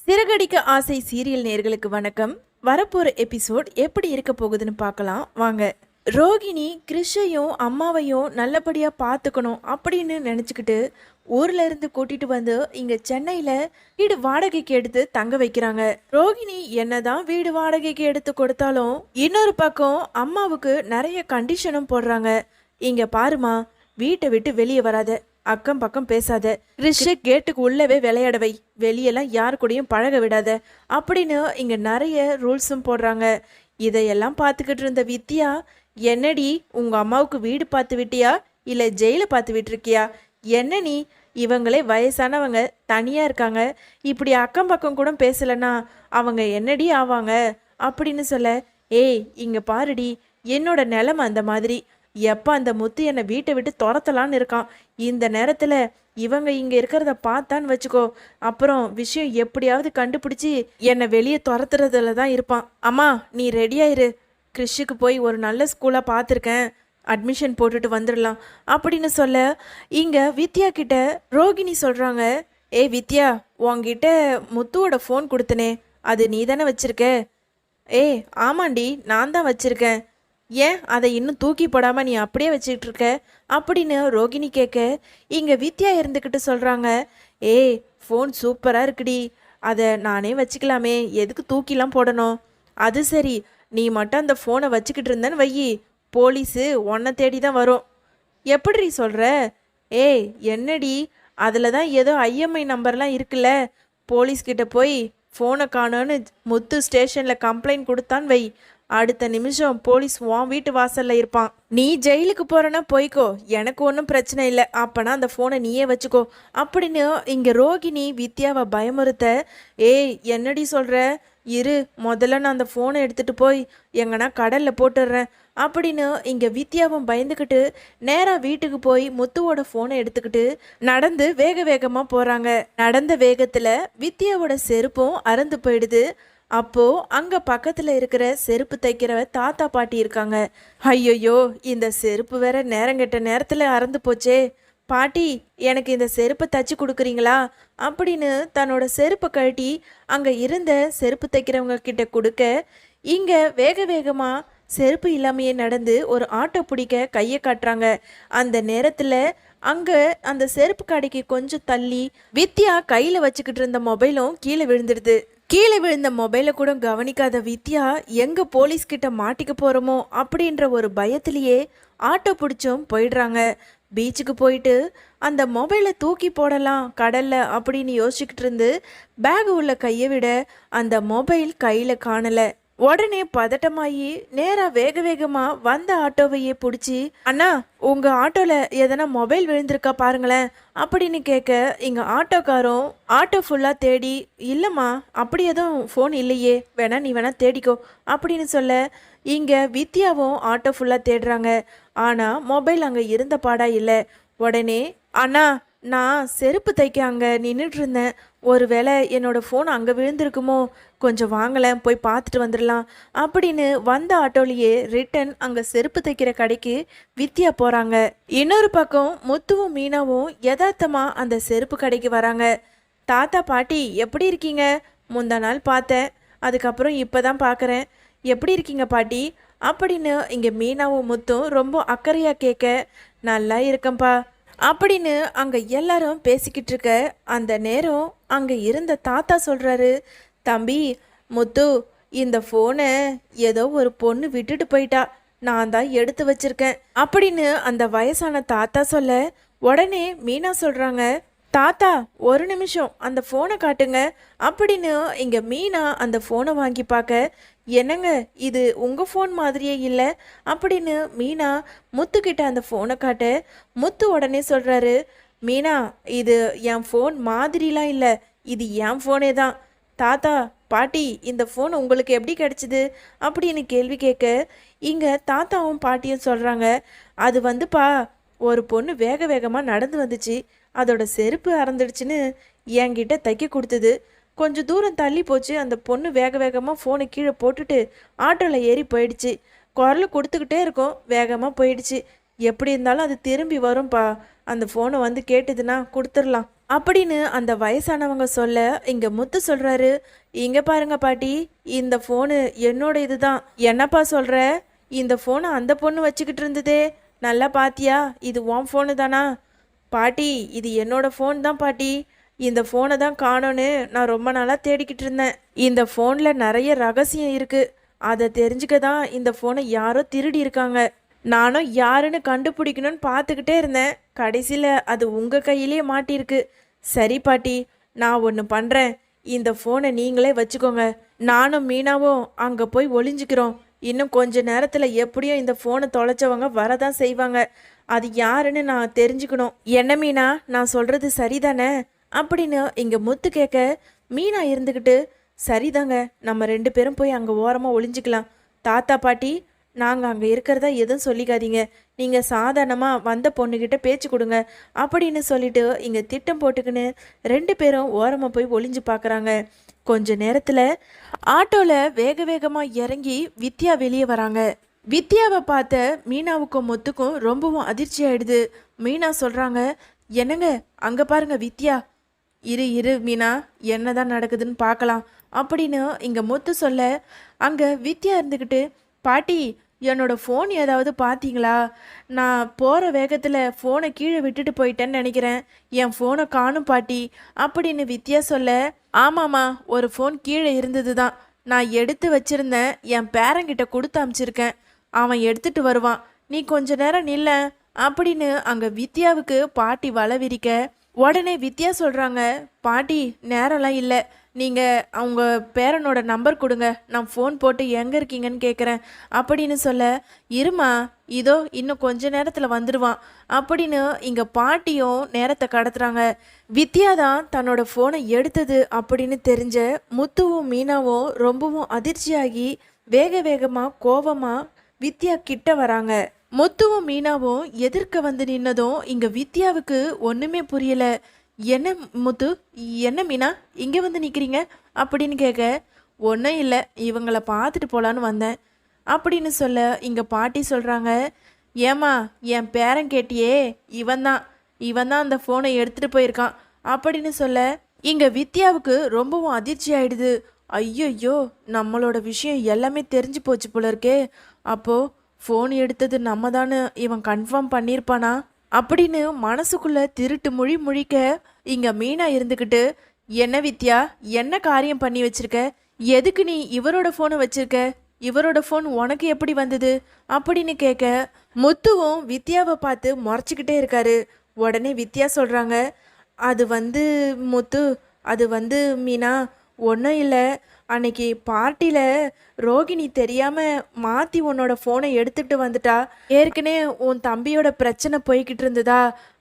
சிறகடிக்க ஆசை சீரியல் நேர்களுக்கு வணக்கம். வரப்போற எபிசோட் எப்படி இருக்க போகுதுன்னு பார்க்கலாம் வாங்க. ரோகிணி கிறிஷையும் அம்மாவையும் நல்லபடியா பார்த்துக்கணும் அப்படின்னு நினச்சிக்கிட்டு ஊர்ல இருந்து கூட்டிட்டு வந்து இங்க சென்னையில வீடு வாடகைக்கு எடுத்து தங்க வைக்கிறாங்க. ரோகிணி என்னதான் வீடு வாடகைக்கு எடுத்து கொடுத்தாலும் இன்னொரு பக்கம் அம்மாவுக்கு நிறைய கண்டிஷனும் போடுறாங்க. இங்க பாருமா, வீட்டை விட்டு வெளியே வராத, அக்கம் பக்கம் பேசாத, கிறிஷ கேட்டுக்கு உள்ளவே விளையாடவை, வெளியெல்லாம் யார் கூடயும் பழக விடாத அப்படின்னு இங்க நிறைய ரூல்ஸும் போடுறாங்க. இதையெல்லாம் பார்த்துக்கிட்டு இருந்த வித்யா, என்னடி உங்க அம்மாவுக்கு வீடு பார்த்து விட்டியா இல்லை ஜெயில பார்த்து விட்டுருக்கியா? என்ன நீ, இவங்களே வயசானவங்க தனியா இருக்காங்க, இப்படி அக்கம் பக்கம் கூட பேசலன்னா அவங்க என்னடி ஆவாங்க அப்படின்னு சொல்ல, ஏய் இங்க பாருடி, என்னோட நிலைமை அந்த மாதிரி. எப்போ அந்த முத்து என்னை வீட்டை விட்டு துரத்தலான்னு இருக்கான். இந்த நேரத்தில் இவங்க இங்கே இருக்கிறத பார்த்தான்னு வச்சுக்கோ, அப்புறம் விஷயம் எப்படியாவது கண்டுபிடிச்சி என்னை வெளியே துரத்துறதுல தான் இருப்பான். அம்மா நீ ரெடியாயிரு, கிறிஷுக்கு போய் ஒரு நல்ல ஸ்கூலாக பார்த்துருக்கேன், அட்மிஷன் போட்டுட்டு வந்துடலாம் அப்படின்னு சொல்ல, இங்கே வித்யா கிட்ட ரோகிணி சொல்கிறாங்க, ஏய் வித்யா, உங்ககிட்ட முத்துவோட ஃபோன் கொடுத்தனே, அது நீ தானே வச்சுருக்க? ஏய் ஆமாண்டி, நான் தான் வச்சுருக்கேன். ஏன் அதை இன்னும் தூக்கி போடாமல் நீ அப்படியே வச்சுக்கிட்டு இருக்க அப்படின்னு ரோகிணி கேட்க, இங்கே வித்யா இருந்துக்கிட்டு சொல்கிறாங்க, ஏய் ஃபோன் சூப்பராக இருக்குடி, அதை நானே வச்சுக்கலாமே, எதுக்கு தூக்கிலாம் போடணும்? அது சரி, நீ மட்டும் அந்த ஃபோனை வச்சுக்கிட்டு இருந்தேன்னு வையி, போலீஸு உன்னை தேடி தான் வரும். எப்படி சொல்கிற? ஏய் என்னடி, அதில் தான் ஏதோ ஐஎம்ஐ நம்பர்லாம் இருக்குல்ல, போலீஸ்கிட்ட போய் ஃபோனை காணோன்னு முத்து ஸ்டேஷனில் கம்ப்ளைண்ட் கொடுத்தான்னு வை, அடுத்த நிமிஷம் போலீஸ் உன் வீட்டு வாசல்ல இருப்பான். நீ ஜெயிலுக்கு போறனா போய்க்கோ, எனக்கு ஒன்றும் பிரச்சனை இல்லை, அப்பனா அந்த ஃபோனை நீயே வச்சுக்கோ அப்படின்னு இங்க ரோகிணி வித்யாவை பயமுறுத்த, ஏய் என்னடி சொல்ற, இரு முதல்ல நான் அந்த ஃபோனை எடுத்துட்டு போய் எங்கன்னா கடல்ல போட்டுடுறேன் அப்படின்னு இங்க வித்யாவும் பயந்துக்கிட்டு நேரா வீட்டுக்கு போய் முத்துவோட ஃபோனை எடுத்துக்கிட்டு நடந்து வேக வேகமா போறாங்க. நடந்த வேகத்துல வித்யாவோட செருப்பும் அறந்து போயிடுது. அப்போ அங்க பக்கத்துல இருக்கிற செருப்பு தைக்கிற தாத்தா பாட்டி இருக்காங்க. ஐயோயோ, இந்த செருப்பு வேற நேரங்கெட்ட நேரத்துல அறந்து போச்சே, பாட்டி எனக்கு இந்த செருப்பை தச்சு கொடுக்குறீங்களா அப்படின்னு தன்னோட செருப்பை கழட்டி அங்க இருந்த செருப்பு தைக்கிறவங்க கிட்ட கொடுக்க, இங்க வேக வேகமா செருப்பு இல்லாமையே நடந்து ஒரு ஆட்டோ பிடிக்க கையை காட்டுறாங்க. அந்த நேரத்துல அங்க அந்த செருப்பு கடைக்கு கொஞ்சம் தள்ளி வித்யா கையில வச்சுக்கிட்டு இருந்த மொபைலும் கீழே விழுந்துடுது. கீழே விழுந்த மொபைலை கூட கவனிக்காத வித்யா எங்க போலீஸ்கிட்ட மாட்டிக்க போறோமோ அப்படின்ற ஒரு பயத்திலேயே ஆட்டோ பிடிச்சும் போயிடுறாங்க. பீச்சுக்கு போயிட்டு அந்த மொபைலை தூக்கி போடலாம் கடல்ல அப்படின்னு யோசிச்சுக்கிட்டு இருந்து பேக் உள்ள கையை விட அந்த மொபைல் கையில காணல. உடனே பதட்டமாயி நேரா வேக வேகமா வந்த ஆட்டோவையே பிடிச்சி, அண்ணா உங்க ஆட்டோல எதனா மொபைல் விழுந்திருக்கா பாருங்களேன் அப்படின்னு கேட்க, இங்க ஆட்டோக்காரும் ஆட்டோ ஃபுல்லா தேடி, இல்லம்மா அப்படி எதுவும் ஃபோன் இல்லையே, வேணா நீ வேணா தேடிக்கோ அப்படின்னு சொல்ல, இங்க வித்யாவும் ஆட்டோ ஃபுல்லா தேடுறாங்க. ஆனா மொபைல் அங்க இருந்த பாடா இல்லை. உடனே, அண்ணா நான் செருப்பு தைக்க அங்கே நின்றுட்டு இருந்தேன், ஒருவேளை என்னோட ஃபோன் அங்கே விழுந்திருக்குமோ, கொஞ்சம் வாங்கலேன் போய் பார்த்துட்டு வந்துடலாம் அப்படின்னு வந்த ஆட்டோலேயே ரிட்டன் அங்கே செருப்பு தைக்கிற கடைக்கு வித்யா போகிறாங்க. இன்னொரு பக்கம் முத்துவும் மீனாவும் யதார்த்தமாக அந்த செருப்பு கடைக்கு வராங்க. தாத்தா பாட்டி எப்படி இருக்கீங்க? முந்தா நாள் பார்த்தேன், அதுக்கப்புறம் இப்போ தான் பார்க்குறேன், எப்படி இருக்கீங்க பாட்டி அப்படின்னு இங்கே மீனாவும் முத்தும் ரொம்ப அக்கறையாக கேட்க, நல்லா இருக்கேன்ப்பா அப்படின்னு அங்கே எல்லாரும் பேசிக்கிட்டு இருக்க அந்த நேரம் அங்கே இருந்த தாத்தா சொல்கிறாரு, தம்பி முத்து, இந்த ஃபோனை ஏதோ ஒரு பொண்ணு விட்டுட்டு போயிட்டா, நான் தான் எடுத்து வச்சிருக்கேன் அப்படின்னு அந்த வயசான தாத்தா சொல்ல, உடனே மீனா சொல்கிறாங்க, தாத்தா ஒரு நிமிஷம் அந்த ஃபோனை காட்டுங்க அப்படின்னு இங்கே மீனா அந்த ஃபோனை வாங்கி பார்க்க, என்னங்க இது உங்கள் ஃபோன் மாதிரியே இல்லை அப்படின்னு மீனா முத்துக்கிட்ட அந்த ஃபோனை காட்ட, முத்து உடனே சொல்கிறாரு, மீனா இது என் ஃபோன் மாதிரிலாம் இல்லை, இது என் ஃபோனே தான். தாத்தா பாட்டி இந்த ஃபோன் உங்களுக்கு எப்படி கிடச்சிது அப்படின்னு கேள்வி கேட்க, இங்கே தாத்தாவும் பாட்டியும் சொல்கிறாங்க, அது வந்துப்பா ஒரு பொண்ணு வேக வேகமாக நடந்து வந்துச்சு, அதோட செருப்பு அறந்துடுச்சுன்னு என்கிட்ட தைக்க கொடுத்தது, கொஞ்சம் தூரம் தள்ளி போச்சு, அந்த பொண்ணு வேக வேகமாக ஃபோனை கீழே போட்டுட்டு ஆட்டோவில் ஏறி போயிடுச்சு, குரல் கொடுத்துக்கிட்டே இருக்கோம், வேகமாக போயிடுச்சு, எப்படி இருந்தாலும் அது திரும்பி வரும்பா, அந்த ஃபோனை வந்து கேட்டுதுன்னா கொடுத்துடலாம் அப்படின்னு அந்த வயசானவங்க சொல்ல இங்க முத்து சொல்றாரு, இங்க பாருங்க பாட்டி, இந்த ஃபோனு என்னோட இதுதான். என்னப்பா சொல்ற? இந்த ஃபோனை அந்த பொண்ணு வச்சுக்கிட்டு இருந்ததே, நல்லா பாத்தியா? இது உன் ஃபோனு தானா? பாட்டி, இது என்னோட ஃபோன் தான் பாட்டி. இந்த ஃபோனை தான் காணோன்னு நான் ரொம்ப நாளாக தேடிக்கிட்டு இருந்தேன். இந்த ஃபோனில் நிறைய ரகசியம் இருக்கு. அதை தெரிஞ்சுக்க தான் இந்த ஃபோனை யாரோ திருடி இருக்காங்க. நானும் யாருன்னு கண்டுபிடிக்கணும்னு பார்த்துக்கிட்டே இருந்தேன். கடைசியில் அது உங்கள் கையிலேயே மாட்டியிருக்கு. சரி பாட்டி, நான் ஒன்று பண்ணுறேன். இந்த ஃபோனை நீங்களே வச்சுக்கோங்க. நானும் மீனாவும் அங்கே போய் ஒளிஞ்சிக்கிறோம். இன்னும் கொஞ்ச நேரத்தில் எப்படியும் இந்த ஃபோனை தொலைச்சவங்க வரதான் செய்வாங்க. அது யாருன்னு நான் தெரிஞ்சுக்கணும். என்ன மீனா, நான் சொல்கிறது சரிதானே அப்படின்னு இங்கே முத்து கேட்க, மீனா இருந்துக்கிட்டு, சரிதாங்க, நம்ம 2 பேரும் போய் அங்கே ஓரமாக ஒளிஞ்சிக்கலாம். தாத்தா பாட்டி, நாங்கள் அங்கே இருக்கிறதா எதுவும் சொல்லிக்காதீங்க. நீங்கள் சாதாரணமாக வந்த பொண்ணுக்கிட்ட பேச்சு கொடுங்க அப்படின்னு சொல்லிட்டு இங்கே திட்டம் போட்டுக்கின்னு 2 பேரும் ஓரமாக போய் ஒளிஞ்சு பார்க்குறாங்க. கொஞ்ச நேரத்தில் ஆட்டோவில் வேக வேகமாக இறங்கி வித்யா வெளியே வராங்க. வித்யாவை பார்த்த மீனாவுக்கும் முத்துக்கும் ரொம்பவும் அதிர்ச்சி ஆயிடுது. மீனா சொல்கிறாங்க, என்னங்க அங்கே பாருங்க வித்யா. இரு மீனா, என்னதான் நடக்குதுன்னு பார்க்கலாம் அப்படின்னு இங்கே முத்து சொல்ல, அங்கே வித்யா இருந்துக்கிட்டு, பாட்டி என்னோட ஃபோன் ஏதாவது பார்த்தீங்களா? நான் போகிற வேகத்தில் ஃபோனை கீழே விட்டுட்டு போயிட்டேன்னு நினைக்கிறேன். என் ஃபோனை காணும் பாட்டி அப்படின்னு வித்யா சொல்ல, ஆமாம்மா, ஒரு ஃபோன் கீழே இருந்தது தான். நான் எடுத்து வச்சிருந்தேன். என் பேரங்கிட்ட கொடுத்து அனுப்பிச்சிருக்கேன். அவன் எடுத்துட்டு வருவான். நீ கொஞ்ச நேரம் நில்ல அப்படின்னு அங்கே வித்யாவுக்கு பாட்டி வலை விரிக்க, உடனே வித்யா சொல்கிறாங்க, பாட்டி நேரம்லாம் இல்லை, நீங்கள் அவங்க பேரனோட நம்பர் கொடுங்க, நான் ஃபோன் போட்டு எங்கே இருக்கீங்கன்னு கேட்குறேன் அப்படின்னு சொல்ல, இருமா இதோ இன்னும் கொஞ்ச நேரத்தில் வந்துடுவான் அப்படின்னு இங்கே பாட்டியும் நேரத்தை கடத்துறாங்க. வித்யா தான் தன்னோட ஃபோனை எடுத்தது அப்படின்னு தெரிஞ்ச முத்துவும் மீனாவும் ரொம்பவும் அதிர்ச்சியாகி வேக வேகமாக கோவமாக வித்யா கிட்ட வராங்க. முத்துவும் மீனாவும் எதிர்க்க வந்து நின்னதும் இங்க வித்யாவுக்கு ஒண்ணுமே புரியல. என்ன முத்து, என்ன மீனா இங்க வந்து நிக்கிறீங்க அப்படின்னு கேட்க, ஒன்றும் இல்லை, இவங்கள பார்த்துட்டு போலான்னு வந்தேன் அப்படின்னு சொல்ல இங்க பாட்டி சொல்றாங்க, ஏமா என் பேரன் கேட்டியே, இவன் தான் அந்த ஃபோனை எடுத்துட்டு போயிருக்கான் அப்படின்னு சொல்ல இங்க வித்யாவுக்கு ரொம்பவும் அதிர்ச்சி ஆயிடுது. ஐயோ, நம்மளோட விஷயம் எல்லாமே தெரிஞ்சு போச்சு போல இருக்கே. அப்போ ஃபோன் எடுத்தது நம்ம தானே இவன் கன்ஃபார்ம் பண்ணியிருப்பானா அப்படின்னு மனசுக்குள்ள திருட்டு முழிக்க இங்க மீனா இருந்துக்கிட்டு, என்ன வித்யா, என்ன காரியம் பண்ணி வச்சிருக்க? எதுக்கு நீ இவரோட ஃபோனை வச்சிருக்க? இவரோட ஃபோன் உனக்கு எப்படி வந்தது அப்படின்னு கேட்க, முத்துவும் வித்யாவை பார்த்து முறைச்சிக்கிட்டே இருக்காரு. உடனே வித்யா சொல்றாங்க, அது முத்து, அது மீனா, ஒன்றும் இல்லை, அன்னைக்கு பார்ட்டியில் ரோகிணி தெரியாமல் மாற்றி உன்னோட ஃபோனை எடுத்துகிட்டு வந்துட்டா. ஏற்கனவே உன் தம்பியோட பிரச்சனை போய்கிட்டு இருந்ததா,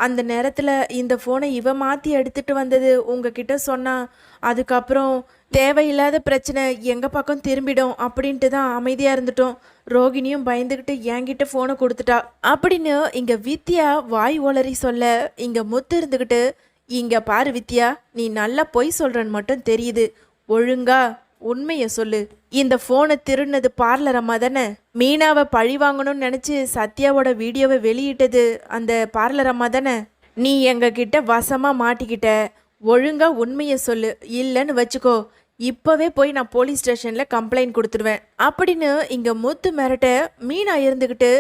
அந்த நேரத்தில் இந்த ஃபோனை இவ மாற்றி எடுத்துகிட்டு வந்தது உங்ககிட்ட சொன்னா. அதுக்கப்புறம் தேவையில்லாத பிரச்சனை எங்கள் பக்கம் திரும்பிடும் அப்படின்ட்டு தான் அமைதியாக இருந்துட்டோம். ரோகிணியும் பயந்துக்கிட்டு என்கிட்ட ஃபோனை கொடுத்துட்டா அப்படின்னு இங்கே வித்யா வாய் ஒளறி சொல்ல, இங்கே முத்து இருந்துக்கிட்டு, இங்கே பாரு வித்யா, நீ நல்லா பொய் சொல்கிறன்னு மட்டும் தெரியுது. ஒழுங்கா உண்மையை சொல்லு. இந்த ஃபோனை திருடினது பார்லர் அம்மா தானே? மீனாவை பழி வாங்கணும்னு நினச்சி சத்யாவோட வீடியோவை வெளியிட்டது அந்த பார்லர் அம்மா தானே? நீ எங்ககிட்ட வசமாக மாட்டிக்கிட்ட. ஒழுங்கா உண்மையை சொல்லு, இல்லைன்னு வச்சுக்கோ, இப்போவே போய் நான் போலீஸ் ஸ்டேஷனில் கம்ப்ளைண்ட் கொடுத்துருவேன் அப்படின்னு இங்கே முத்து மிரட்ட, மீனா இருந்துக்கிட்டு,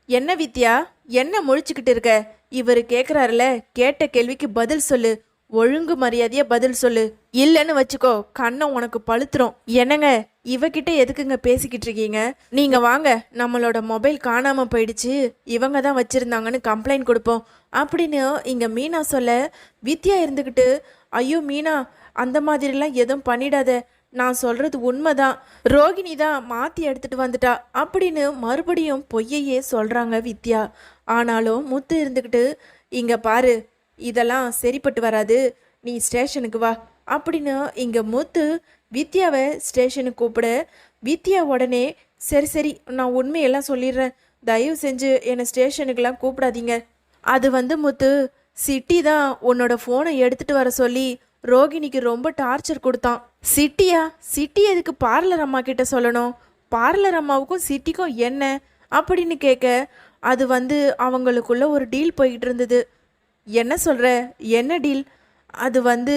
என்ன வித்யா, என்ன முழிச்சுக்கிட்டு இருக்க? இவர் கேட்குறாருல, கேட்ட கேள்விக்கு பதில் சொல்லு, ஒழுங்கு மரியாதையா பதில் சொல்லு, இல்லைன்னு வச்சுக்கோ கண்ணை உனக்கு பழுத்துரும். என்னங்க, இவகிட்ட எதுக்குங்க பேசிக்கிட்டு இருக்கீங்க? நீங்க வாங்க, நம்மளோட மொபைல் காணாம போயிடுச்சு, இவங்க தான் வச்சிருந்தாங்கன்னு கம்ப்ளைண்ட் கொடுப்போம் அப்படின்னு இங்க மீனா சொல்ல, வித்யா இருந்துக்கிட்டு, ஐயோ மீனா, அந்த மாதிரிலாம் எதுவும் பண்ணிடாத, நான் சொல்றது உண்மைதான், ரோகிணி தான் மாத்தி எடுத்துட்டு வந்துட்டா அப்படின்னு மறுபடியும் பொய்யையே சொல்றாங்க வித்யா. ஆனாலும் முத்து இருந்துக்கிட்டு, இங்க பாரு, இதெல்லாம் சரிப்பட்டு வராது, நீ ஸ்டேஷனுக்கு வா அப்படின்னு இங்கே முத்து வித்யாவை ஸ்டேஷனுக்கு கூப்பிட, வித்யா உடனே சரி நான் உண்மையெல்லாம் சொல்லிடுறேன், தயவு செஞ்சு என்னை ஸ்டேஷனுக்கெல்லாம் கூப்பிடாதீங்க. அது முத்து, சிட்டி தான் உன்னோட ஃபோனை எடுத்துகிட்டு வர சொல்லி ரோகிணிக்கு ரொம்ப டார்ச்சர் கொடுத்தான். சிட்டியா? சிட்டி எதுக்கு பார்லர் அம்மா கிட்ட சொல்லணும்? பார்லர் அம்மாவுக்கும் சிட்டிக்கும் என்ன அப்படின்னு கேட்க, அது அவங்களுக்குள்ள ஒரு டீல் போய்கிட்டு இருந்தது. என்ன சொல்கிற? என்ன டீல்? அது வந்து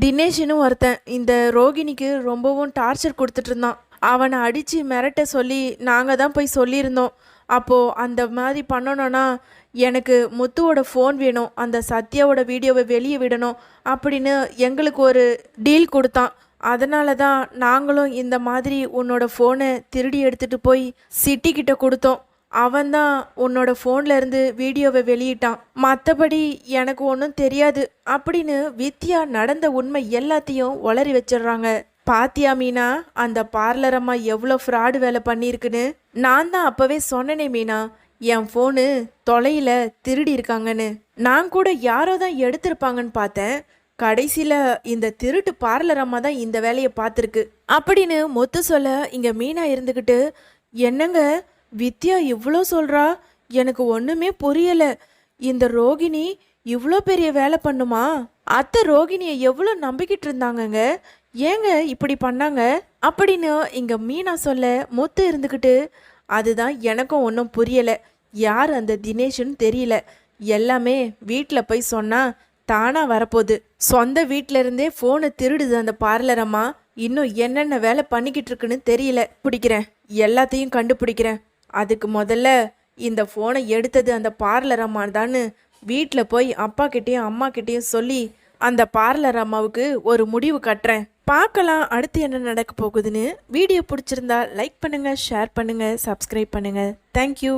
தினேஷ்னு ஒருத்தன் இந்த ரோகிணிக்கு ரொம்பவும் டார்ச்சர் கொடுத்துட்டு இருந்தான். அவனை அடித்து மிரட்ட சொல்லி நாங்கள் தான் போய் சொல்லியிருந்தோம். அப்போது அந்த மாதிரி பண்ணணும்னா எனக்கு முத்துவோட ஃபோன் வேணும், அந்த சத்யாவோட வீடியோவை வெளியே விடணும் அப்படின்னு எங்களுக்கு ஒரு டீல் கொடுத்தான். அதனால தான் நாங்களும் இந்த மாதிரி உன்னோட ஃபோனை திருடி எடுத்துகிட்டு போய் சிட்டிக்கிட்ட கொடுத்தோம். அவன்தான் உன்னோட ஃபோன்ல இருந்து வீடியோவை வெளியிட்டான். மற்றபடி எனக்கு ஒன்றும் தெரியாது அப்படின்னு வித்யா நடந்த உண்மை எல்லாத்தையும் உளறி வச்சிடுறாங்க. பாத்தியா மீனா, அந்த பார்லர் அம்மா எவ்வளோ ஃப்ராடு வேலை பண்ணியிருக்குன்னு. நான் தான் அப்போவே சொன்னனே மீனா, என் ஃபோனு தொலையில் திருடி இருக்காங்கன்னு. நான் கூட யாரோ தான் எடுத்திருப்பாங்கன்னு பார்த்தேன். கடைசியில் இந்த திருட்டு பார்லர் அம்மா தான் இந்த வேலையை பார்த்துருக்கு அப்படின்னு மொத்த சொல்ல இங்கே மீனா இருந்துக்கிட்டு, என்னங்க வித்யா இவ்வளோ சொல்கிறா, எனக்கு ஒன்றுமே புரியலை. இந்த ரோகிணி இவ்வளோ பெரிய வேலை பண்ணுமா? அத்தை ரோகிணியை எவ்வளோ நம்பிக்கிட்டு இருந்தாங்கங்க, ஏங்க இப்படி பண்ணாங்க அப்படின்னு இங்கே மீனா சொல்ல முத்து இருந்துக்கிட்டு, அதுதான் எனக்கும் ஒன்றும் புரியலை. யார் அந்த தினேஷ்னு தெரியல. எல்லாமே வீட்டில் போய் சொன்னால் தானாக வரப்போகுது. சொந்த வீட்டில இருந்தே ஃபோனை திருடுது அந்த பார்லர் அம்மா. இன்னும் என்னென்ன வேலை பண்ணிக்கிட்டு இருக்குன்னு தெரியல. பிடிக்கிறேன், எல்லாத்தையும் கண்டுபிடிக்கிறேன். அதுக்கு முதல்ல இந்த ஃபோனை எடுத்தது அந்த பார்லர் அம்மா தான்னு வீட்டில் போய் அப்பா கிட்டேயும் அம்மா கிட்டேயும் சொல்லி அந்த பார்லர் அம்மாவுக்கு ஒரு முடிவு கட்டுறேன். பார்க்கலாம் அடுத்து என்ன நடக்க போகுதுன்னு. வீடியோ பிடிச்சிருந்தா லைக் பண்ணுங்கள், ஷேர் பண்ணுங்கள், சப்ஸ்கிரைப் பண்ணுங்கள். தேங்க்யூ.